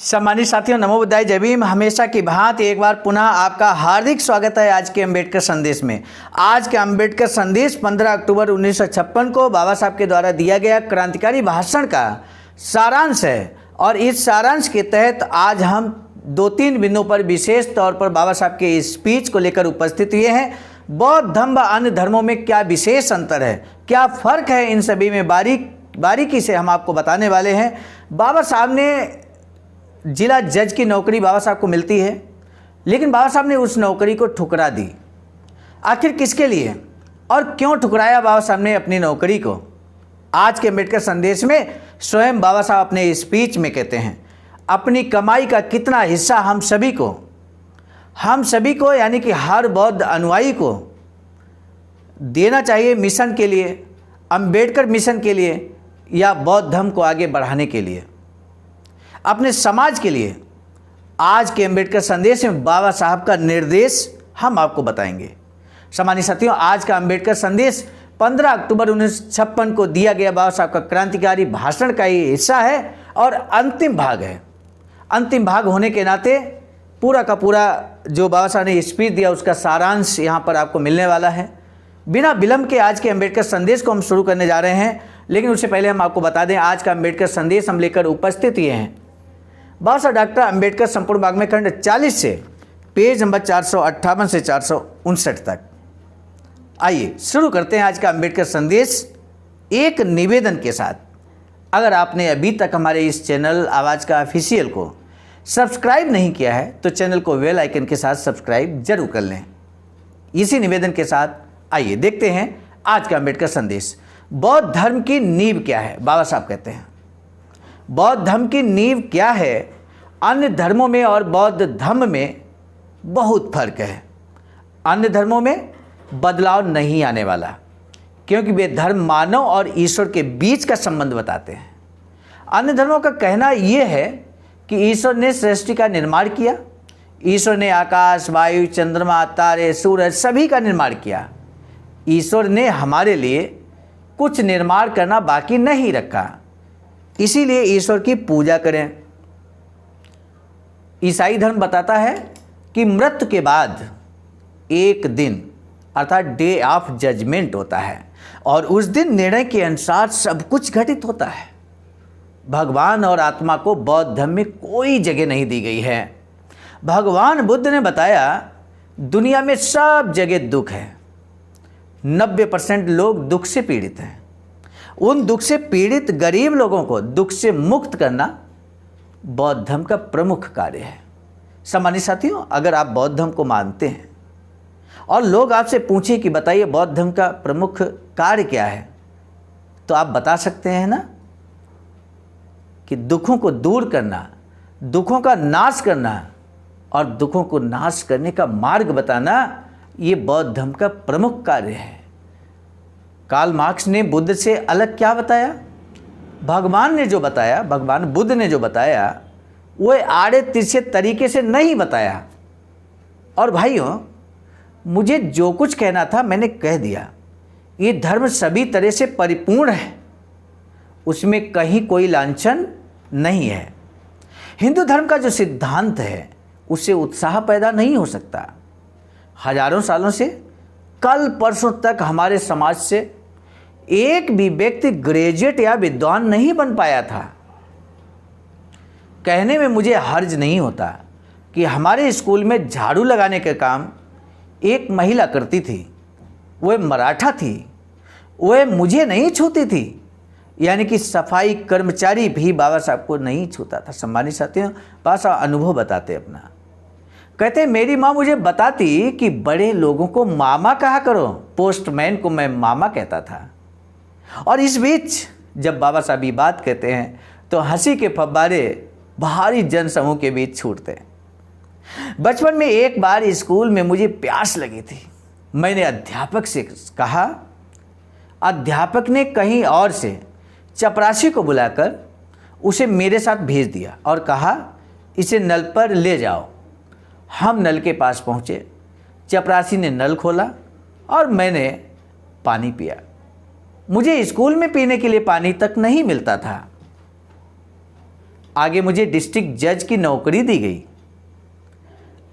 सम्मानित साथियों, नमो बुद्धाय, जय भीम। हमेशा की भांति एक बार पुनः आपका हार्दिक स्वागत है आज के अम्बेडकर संदेश में। आज के अम्बेडकर संदेश 15 अक्टूबर 1956 को बाबा साहब के द्वारा दिया गया क्रांतिकारी भाषण का सारांश है। और इस सारांश के तहत आज हम 2-3 बिंदुओं पर विशेष तौर पर बाबा साहब के स्पीच को लेकर उपस्थित हुए हैं। बौद्ध धर्म व अन्य धर्मों में क्या विशेष अंतर है, क्या फ़र्क है, इन सभी में बारीकी से हम आपको बताने वाले हैं। बाबा साहब ने जिला जज की नौकरी बाबा साहब को मिलती है, लेकिन बाबा साहब ने उस नौकरी को ठुकरा दी। आखिर किसके लिए और क्यों ठुकराया बाबा साहब ने अपनी नौकरी को? आज के अम्बेडकर संदेश में स्वयं बाबा साहब अपने स्पीच में कहते हैं अपनी कमाई का कितना हिस्सा हम सभी को यानी कि हर बौद्ध अनुयायी को देना चाहिए मिशन के लिए, अम्बेडकर मिशन के लिए, या बौद्ध धर्म को आगे बढ़ाने के लिए, अपने समाज के लिए। आज के अम्बेडकर संदेश में बाबा साहब का निर्देश हम आपको बताएंगे। सम्मानित साथियों, आज का अम्बेडकर संदेश 15 अक्टूबर 1956 को दिया गया बाबा साहब का क्रांतिकारी भाषण का ही हिस्सा है और अंतिम भाग है। अंतिम भाग होने के नाते पूरा का पूरा जो बाबा साहब ने स्पीच दिया उसका सारांश यहाँ पर आपको मिलने वाला है। बिना विलंब के आज के अम्बेडकर संदेश को हम शुरू करने जा रहे हैं, लेकिन उससे पहले हम आपको बता दें आज का अम्बेडकर संदेश हम लेकर उपस्थित ये हैं बाबा साहब डॉक्टर अम्बेडकर संपूर्ण वाङ्मय खंड 40 से पेज नंबर 458 से 459 तक। आइए शुरू करते हैं आज का अम्बेडकर संदेश एक निवेदन के साथ। अगर आपने अभी तक हमारे इस चैनल आवाज़ का ऑफिशियल को सब्सक्राइब नहीं किया है तो चैनल को बेल आइकन के साथ सब्सक्राइब जरूर कर लें। इसी निवेदन के साथ आइए देखते हैं आज का अम्बेडकर संदेश। बौद्ध धर्म की नींव क्या है? बाबा साहब कहते हैं बौद्ध धर्म की नींव क्या है? अन्य धर्मों में और बौद्ध धर्म में बहुत फर्क है। अन्य धर्मों में बदलाव नहीं आने वाला, क्योंकि वे धर्म मानव और ईश्वर के बीच का संबंध बताते हैं। अन्य धर्मों का कहना यह है कि ईश्वर ने सृष्टि का निर्माण किया, ईश्वर ने आकाश, वायु, चंद्रमा, तारे, सूरज सभी का निर्माण किया। ईश्वर ने हमारे लिए कुछ निर्माण करना बाकी नहीं रखा, इसीलिए ईश्वर की पूजा करें। ईसाई धर्म बताता है कि मृत्यु के बाद एक दिन अर्थात डे ऑफ जजमेंट होता है और उस दिन निर्णय के अनुसार सब कुछ घटित होता है। भगवान और आत्मा को बौद्ध धर्म में कोई जगह नहीं दी गई है। भगवान बुद्ध ने बताया दुनिया में सब जगह दुख है, 90% लोग दुख से पीड़ित हैं। उन दुख से पीड़ित गरीब लोगों को दुख से मुक्त करना बौद्ध धर्म का प्रमुख कार्य है। सम्मानित साथियों, अगर आप बौद्ध धर्म को मानते हैं और लोग आपसे पूछें कि बताइए बौद्ध धर्म का प्रमुख कार्य क्या है, तो आप बता सकते हैं ना कि दुखों को दूर करना, दुखों का नाश करना और दुखों को नाश करने का मार्ग बताना, ये बौद्ध धर्म का प्रमुख कार्य है। कार्ल मार्क्स ने बुद्ध से अलग क्या बताया? भगवान बुद्ध ने जो बताया वो आड़े तिरछे तरीके से नहीं बताया। और भाइयों, मुझे जो कुछ कहना था मैंने कह दिया। ये धर्म सभी तरह से परिपूर्ण है, उसमें कहीं कोई लांछन नहीं है। हिंदू धर्म का जो सिद्धांत है उससे उत्साह पैदा नहीं हो सकता। हजारों सालों से कल परसों तक हमारे समाज से एक भी व्यक्ति ग्रेजुएट या विद्वान नहीं बन पाया था। कहने में मुझे हर्ज नहीं होता कि हमारे स्कूल में झाड़ू लगाने का काम एक महिला करती थी। वह मराठा थी, वह मुझे नहीं छूती थी, यानी कि सफाई कर्मचारी भी बाबा साहब को नहीं छूता था। सम्मानित साथियों, बाबा साहब अनुभव बताते अपना। कहते मेरी माँ मुझे बताती कि बड़े लोगों को मामा कहा करो, पोस्टमैन को मैं मामा कहता था। और इस बीच जब बाबा साहब ये बात कहते हैं तो हंसी के फव्वारे भारी जनसमूह के बीच छूटते हैं। बचपन में एक बार स्कूल में मुझे प्यास लगी थी। मैंने अध्यापक से कहा। अध्यापक ने कहीं और से चपरासी को बुलाकर उसे मेरे साथ भेज दिया और कहा इसे नल पर ले जाओ। हम नल के पास पहुँचे। चपरासी ने नल खोला और मैंने पानी पिया। मुझे स्कूल में पीने के लिए पानी तक नहीं मिलता था। आगे मुझे डिस्ट्रिक्ट जज की नौकरी दी गई।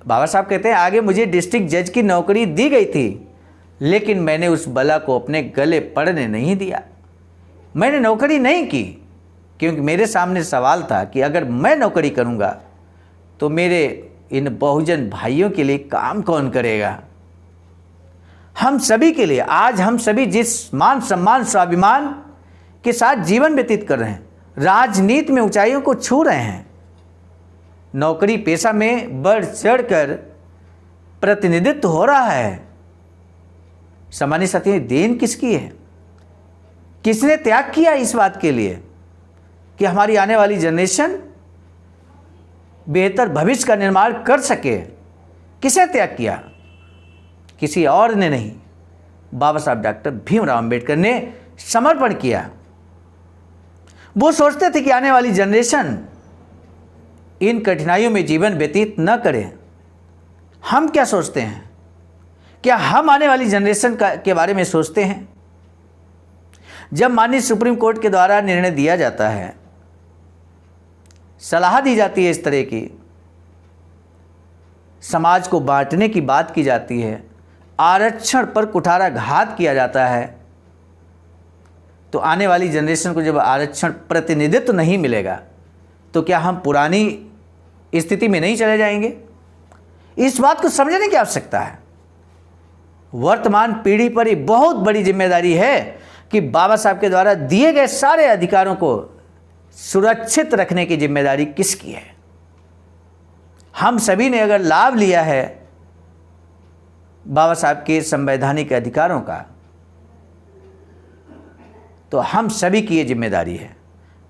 बाबा साहब कहते हैं आगे मुझे डिस्ट्रिक्ट जज की नौकरी दी गई थी, लेकिन मैंने उस बला को अपने गले पड़ने नहीं दिया। मैंने नौकरी नहीं की क्योंकि मेरे सामने सवाल था कि अगर मैं नौकरी करूंगा तो मेरे इन बहुजन भाइयों के लिए काम कौन करेगा। हम सभी के लिए आज हम सभी जिस मान सम्मान स्वाभिमान के साथ जीवन व्यतीत कर रहे हैं, राजनीति में ऊंचाइयों को छू रहे हैं, नौकरी पेशा में बढ़ चढ़कर प्रतिनिधित्व हो रहा है, सामान्य साथियों देन किसकी है? किसने त्याग किया इस बात के लिए कि हमारी आने वाली जनरेशन बेहतर भविष्य का निर्माण कर सके? किसने त्याग किया? किसी और ने नहीं, बाबा साहब डॉक्टर भीमराव अंबेडकर ने समर्पण किया। वो सोचते थे कि आने वाली जनरेशन इन कठिनाइयों में जीवन व्यतीत न करे। हम क्या सोचते हैं? क्या हम आने वाली जनरेशन के बारे में सोचते हैं? जब माननीय सुप्रीम कोर्ट के द्वारा निर्णय दिया जाता है, सलाह दी जाती है, इस तरह की समाज को बांटने की बात की जाती है, आरक्षण पर कुठाराघात किया जाता है, तो आने वाली जनरेशन को जब आरक्षण प्रतिनिधित्व नहीं मिलेगा तो क्या हम पुरानी स्थिति में नहीं चले जाएंगे? इस बात को समझने की आवश्यकता है। वर्तमान पीढ़ी पर एक बहुत बड़ी जिम्मेदारी है कि बाबा साहब के द्वारा दिए गए सारे अधिकारों को सुरक्षित रखने की जिम्मेदारी किसकी है? हम सभी ने अगर लाभ लिया है बाबा साहब के संवैधानिक अधिकारों का, तो हम सभी की ये जिम्मेदारी है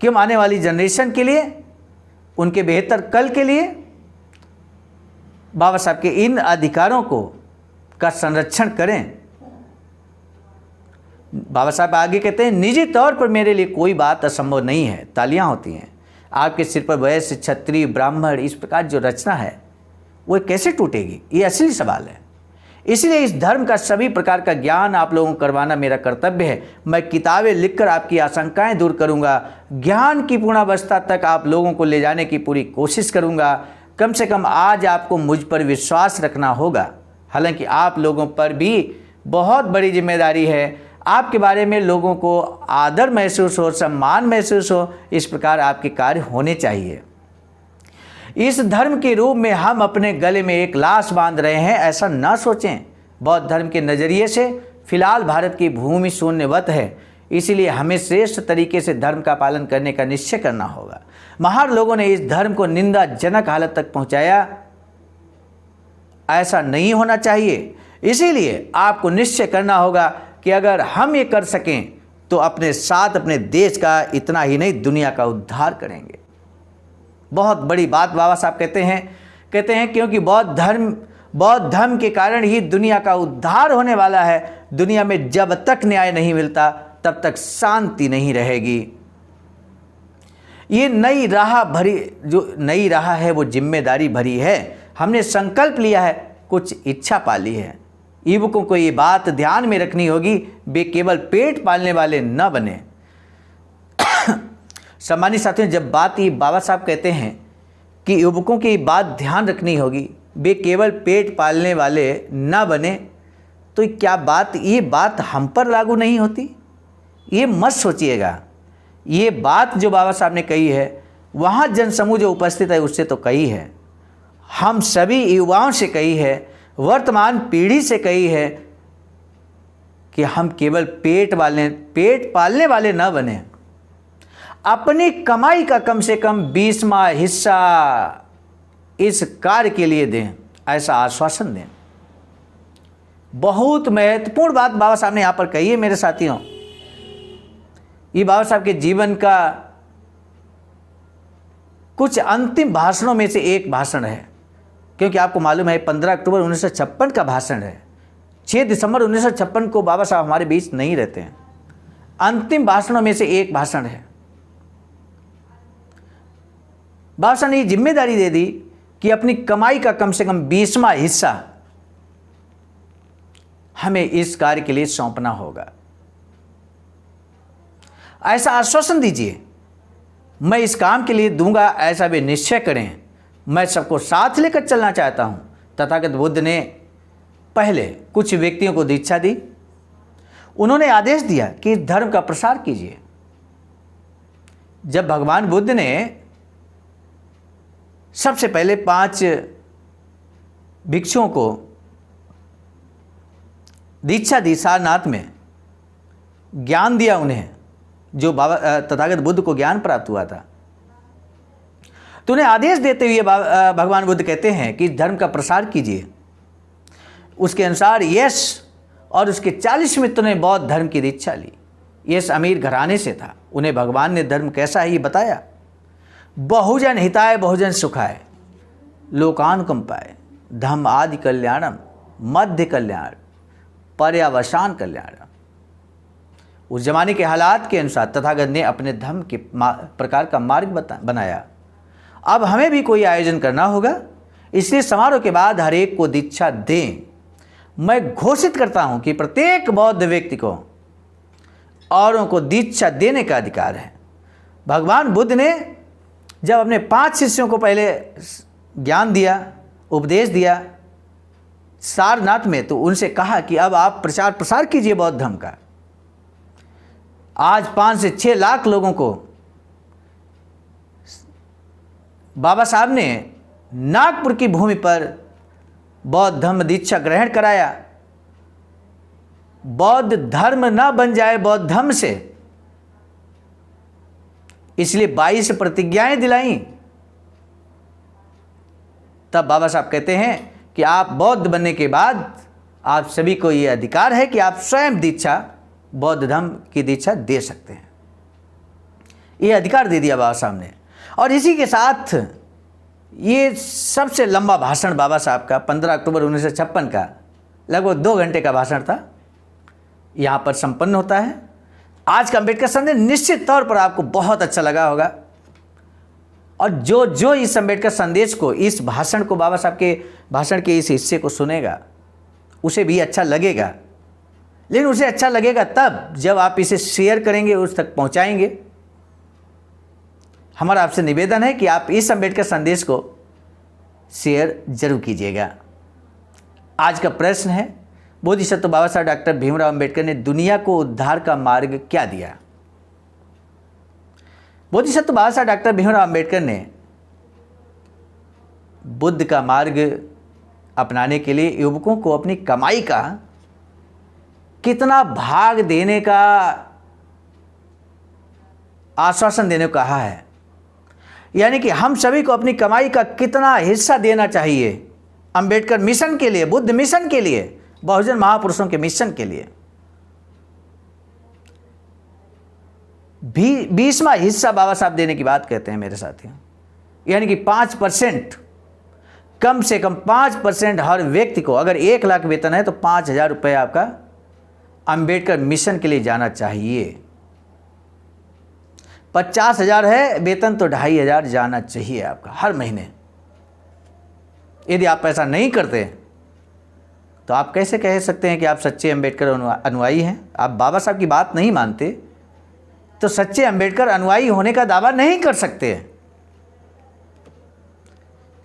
कि हम आने वाली जनरेशन के लिए, उनके बेहतर कल के लिए बाबा साहब के इन अधिकारों को का संरक्षण करें। बाबा साहब आगे कहते हैं, निजी तौर पर मेरे लिए कोई बात असंभव नहीं है। तालियां होती हैं। आपके सिर पर वैश्य, क्षत्रिय, ब्राह्मण, इस प्रकार जो रचना है वो कैसे टूटेगी? ये असली सवाल है। इसलिए इस धर्म का सभी प्रकार का ज्ञान आप लोगों को करवाना मेरा कर्तव्य है। मैं किताबें लिखकर आपकी आशंकाएं दूर करूंगा, ज्ञान की पूर्णावस्था तक आप लोगों को ले जाने की पूरी कोशिश करूंगा। कम से कम आज आपको मुझ पर विश्वास रखना होगा। हालांकि आप लोगों पर भी बहुत बड़ी जिम्मेदारी है। आपके बारे में लोगों को आदर महसूस हो, सम्मान महसूस हो, इस प्रकार आपके कार्य होने चाहिए। इस धर्म के रूप में हम अपने गले में एक लाश बांध रहे हैं, ऐसा ना सोचें। बौद्ध धर्म के नज़रिए से फिलहाल भारत की भूमि शून्यवत है, इसीलिए हमें श्रेष्ठ तरीके से धर्म का पालन करने का निश्चय करना होगा। महान लोगों ने इस धर्म को निंदाजनक हालत तक पहुंचाया, ऐसा नहीं होना चाहिए। इसीलिए आपको निश्चय करना होगा कि अगर हम ये कर सकें तो अपने साथ अपने देश का, इतना ही नहीं दुनिया का उद्धार करेंगे। बहुत बड़ी बात बाबा साहब कहते हैं क्योंकि बौद्ध धर्म के कारण ही दुनिया का उद्धार होने वाला है। दुनिया में जब तक न्याय नहीं मिलता तब तक शांति नहीं रहेगी। ये नई राह है वो जिम्मेदारी भरी है। हमने संकल्प लिया है, कुछ इच्छा पाली है। युवकों को ये बात ध्यान में रखनी होगी, वे केवल पेट पालने वाले न बने। सम्मानित साथियों, जब बात ये बाबा साहब कहते हैं कि युवकों की बात ध्यान रखनी होगी, वे केवल पेट पालने वाले न बने, तो क्या ये बात हम पर लागू नहीं होती? ये मत सोचिएगा। ये बात जो बाबा साहब ने कही है, वहाँ जनसमूह जो उपस्थित है उससे तो कही है, हम सभी युवाओं से कही है, वर्तमान पीढ़ी से कही है कि हम केवल पेट पालने वाले न बने। अपनी कमाई का कम से कम 20वां हिस्सा इस कार्य के लिए दें, ऐसा आश्वासन दें। बहुत महत्वपूर्ण बात बाबा साहब ने यहाँ पर कही है मेरे साथियों। ये बाबा साहब के जीवन का कुछ अंतिम भाषणों में से एक भाषण है, क्योंकि आपको मालूम है 15 अक्टूबर 1956 का भाषण है। 6 दिसंबर 1956 को बाबा साहब हमारे बीच नहीं रहते हैं। अंतिम भाषणों में से एक भाषण है। बाबा साहब ने ये जिम्मेदारी दे दी कि अपनी कमाई का कम से कम 20वां हिस्सा हमें इस कार्य के लिए सौंपना होगा। ऐसा आश्वासन दीजिए मैं इस काम के लिए दूंगा, ऐसा वे निश्चय करें। मैं सबको साथ लेकर चलना चाहता हूँ। तथागत बुद्ध ने पहले कुछ व्यक्तियों को दीक्षा दी। उन्होंने आदेश दिया कि इस धर्म का प्रसार कीजिए। जब भगवान बुद्ध ने सबसे पहले 5 भिक्षुओं को दीक्षा दी, सारनाथ में ज्ञान दिया उन्हें, जो बाबा तथागत बुद्ध को ज्ञान प्राप्त हुआ था, तो उन्हें आदेश देते हुए भगवान बुद्ध कहते हैं कि धर्म का प्रसार कीजिए। उसके अनुसार यश और उसके 40 मित्रों ने बौद्ध धर्म की दीक्षा ली। यश अमीर घराने से था। उन्हें भगवान ने धर्म कैसा है ये बताया। बहुजन हिताय बहुजन सुखाय लोकानुकंपाय धम्म आदि कल्याणम मध्य कल्याण पर्यावसान कल्याण। उस जमाने के हालात के अनुसार तथागत ने अपने धर्म के प्रकार का मार्ग बनाया। अब हमें भी कोई आयोजन करना होगा, इसलिए समारोह के बाद हर एक को दीक्षा दें। मैं घोषित करता हूं कि प्रत्येक बौद्ध व्यक्ति को औरों को दीक्षा देने का अधिकार है। भगवान बुद्ध ने जब अपने 5 शिष्यों को पहले ज्ञान दिया, उपदेश दिया सारनाथ में, तो उनसे कहा कि अब आप प्रचार प्रसार कीजिए बौद्ध धर्म का। आज 5 से 6 लाख लोगों को बाबा साहब ने नागपुर की भूमि पर बौद्ध धर्म दीक्षा ग्रहण कराया। बौद्ध धर्म न बन जाए बौद्ध धर्म से, इसलिए 22 प्रतिज्ञाएं दिलाई। तब बाबा साहब कहते हैं कि आप बौद्ध बनने के बाद आप सभी को यह अधिकार है कि आप स्वयं दीक्षा, बौद्ध धर्म की दीक्षा दे सकते हैं। ये अधिकार दे दिया बाबा साहब ने। और इसी के साथ ये सबसे लंबा भाषण बाबा साहब का 15 अक्टूबर 1956 का लगभग 2 घंटे का भाषण था, यहाँ पर संपन्न होता है। आज का अम्बेडकर संदेश निश्चित तौर पर आपको बहुत अच्छा लगा होगा, और जो इस अम्बेडकर संदेश को, इस भाषण को, बाबा साहब के भाषण के इस हिस्से को सुनेगा, उसे भी अच्छा लगेगा। लेकिन उसे अच्छा लगेगा तब जब आप इसे शेयर करेंगे, उस तक पहुंचाएंगे। हमारा आपसे निवेदन है कि आप इस अम्बेडकर संदेश को शेयर जरूर कीजिएगा। आज का प्रश्न है, बोधिसत्व बाबा साहब डॉक्टर भीमराव अम्बेडकर ने दुनिया को उद्धार का मार्ग क्या दिया? बोधिसत्व बाबा साहब डॉक्टर भीमराव अम्बेडकर ने बुद्ध का मार्ग अपनाने के लिए युवकों को अपनी कमाई का कितना भाग देने का आश्वासन देने को कहा है। यानी कि हम सभी को अपनी कमाई का कितना हिस्सा देना चाहिए अंबेडकर मिशन के लिए, बुद्ध मिशन के लिए, बहुजन महापुरुषों के मिशन के लिए। 20वां हिस्सा बाबा साहब देने की बात कहते हैं मेरे साथियों। यानी कि 5%, कम से कम 5% हर व्यक्ति को, अगर 1 लाख वेतन है तो 5,000 रुपये आपका अंबेडकर मिशन के लिए जाना चाहिए। 50,000 है वेतन तो 2,500 जाना चाहिए आपका हर महीने। यदि आप ऐसा नहीं करते तो आप कैसे कह सकते हैं कि आप सच्चे अंबेडकर अनुयायी हैं? आप बाबा साहब की बात नहीं मानते तो सच्चे अंबेडकर अनुयायी होने का दावा नहीं कर सकते।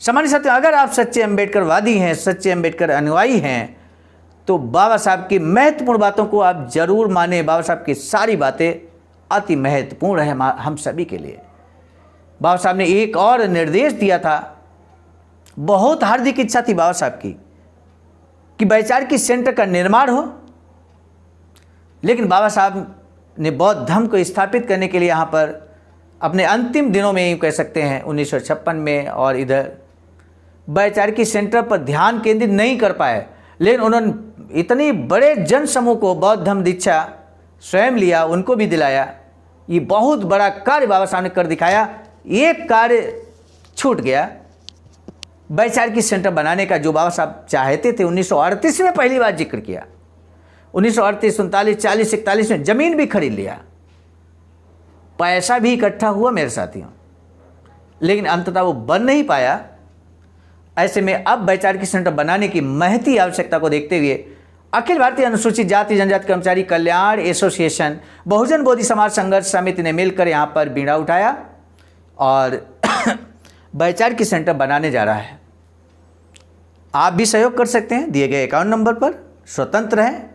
सामान्य साथियों, अगर आप सच्चे अंबेडकरवादी हैं, सच्चे अंबेडकर अनुयायी हैं, तो बाबा साहब की महत्वपूर्ण बातों को आप जरूर माने। बाबा साहब की सारी बातें अति महत्वपूर्ण है हम सभी के लिए। बाबा साहब ने एक और निर्देश दिया था, बहुत हार्दिक इच्छा थी बाबा साहब की कि वैचारिक सेंटर का निर्माण हो, लेकिन बाबा साहब ने बौद्ध धर्म को स्थापित करने के लिए यहाँ पर अपने अंतिम दिनों में, यूँ कह सकते हैं 1956 में, और इधर वैचारिक सेंटर पर ध्यान केंद्रित नहीं कर पाए। लेकिन उन्होंने इतनी बड़े जन समूह को बौद्ध धर्म दीक्षा स्वयं लिया, उनको भी दिलाया। ये बहुत बड़ा कार्य बाबा साहब ने कर दिखाया। एक कार्य छूट गया, वैचारिक सेंटर बनाने का, जो बाबा साहब चाहते थे। 1938 में पहली बार जिक्र किया, 1938, 39, 40, 41 में जमीन भी खरीद लिया, पैसा भी इकट्ठा हुआ मेरे साथियों, लेकिन अंततः वो बन नहीं पाया। ऐसे में अब वैचारिक सेंटर बनाने की महती आवश्यकता को देखते हुए अखिल भारतीय अनुसूचित जाति जनजाति कर्मचारी कल्याण एसोसिएशन बहुजन बोधि समाज संघर्ष समिति ने मिलकर यहाँ पर बीड़ा उठाया और भाईचारे सेंटर बनाने जा रहा है। आप भी सहयोग कर सकते हैं दिए गए अकाउंट नंबर पर। स्वतंत्र हैं।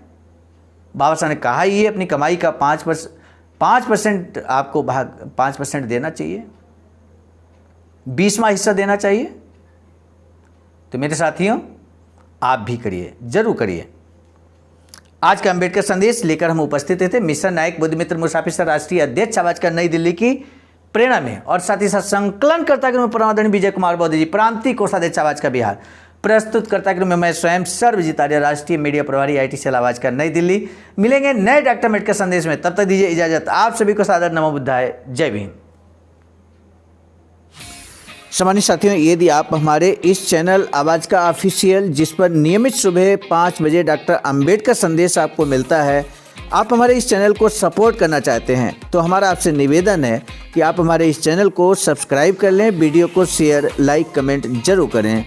बाबा साहब ने कहा ये अपनी कमाई का 5% आपको भाग 5% देना चाहिए, 20वां हिस्सा देना चाहिए। तो मेरे साथियों, आप भी करिए, जरूर करिए। आज का अंबेडकर संदेश लेकर हम उपस्थित थे मिशन नायक बुद्धमित्र मुसाफिर सर राष्ट्रीय अध्यक्ष आवाजका नई दिल्ली की प्रेरणा में, और साथ ही साथ संकलनकर्ता के रूप में परमादरणीय विजय कुमार बौद्ध जी, प्रांतीय कोषाध्यक्ष आवाजका बिहार, प्रस्तुतकर्ता के रूप में मैं स्वयं सर्वजित आर्य, राष्ट्रीय मीडिया प्रभारी IIT सेल आवाजका नई दिल्ली। मिलेंगे नए डॉक्टर अम्बेडकर संदेश में, तब तक दीजिए इजाजत। आप सभी को सादर नमो बुद्धाय, जय भीम। सम्मानित साथियों, यदि आप हमारे इस चैनल आवाजका ऑफिशियल, जिस पर नियमित सुबह 5 बजे डॉक्टर अम्बेडकर संदेश आपको मिलता है, आप हमारे इस चैनल को सपोर्ट करना चाहते हैं, तो हमारा आपसे निवेदन है कि आप हमारे इस चैनल को सब्सक्राइब कर लें, वीडियो को शेयर, लाइक, कमेंट जरूर करें।